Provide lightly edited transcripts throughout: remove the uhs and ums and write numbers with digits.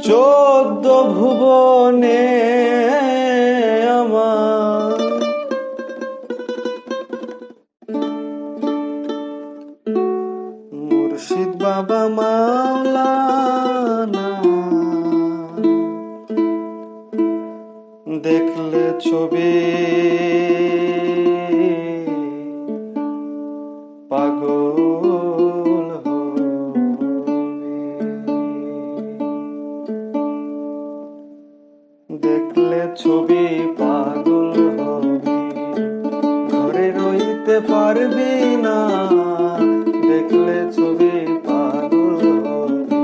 চোদ্দ ভুবনে আমার মুর্শিদ বাবা মাওলানা, দেখলে ছবি পাগল দেখলে ছবি পাগল হবি, ঘরে রইতে পারবি না। দেখলে ছবি পাগল হবি,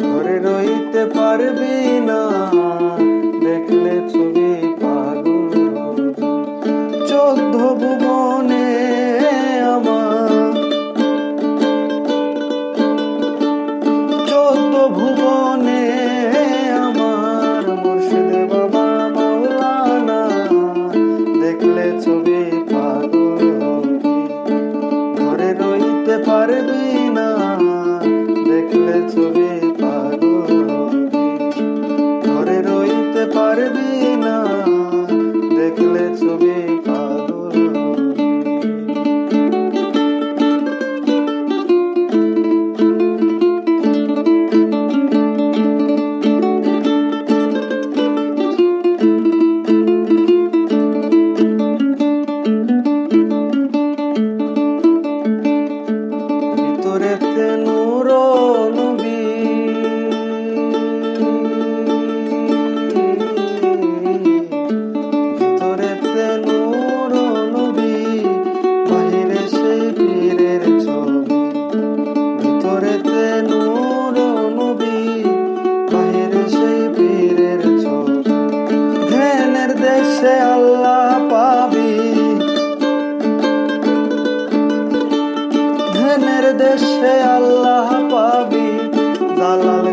ঘরে রইতে পারবি না। দেখলে ছবি পাগল হবি। চোদ্দ ভুবনে আমার, চোদ্দ ভুবনে আমার মুর্শিদ বাবা মাওলানা, দেখলে ছবি পাগল হবি, ঘরে রইতে পারবি না। দেখলে ছবি পাগল হবি, ঘরে রইতে পারবি না। দেখলে ছবি পাগল হবি। ভিতরেতে নূর নবী, ভিতরেতে নূর নবী, বাহিরে সেই পীরের ছবি। ভিতরেতে নূর নবী, বাহিরে সেই পীরের ছবি। ধ্যানের দেশে আল্লাহ পাবি, ধ্যানের দেশে আল্লাহ পাবি। দালাল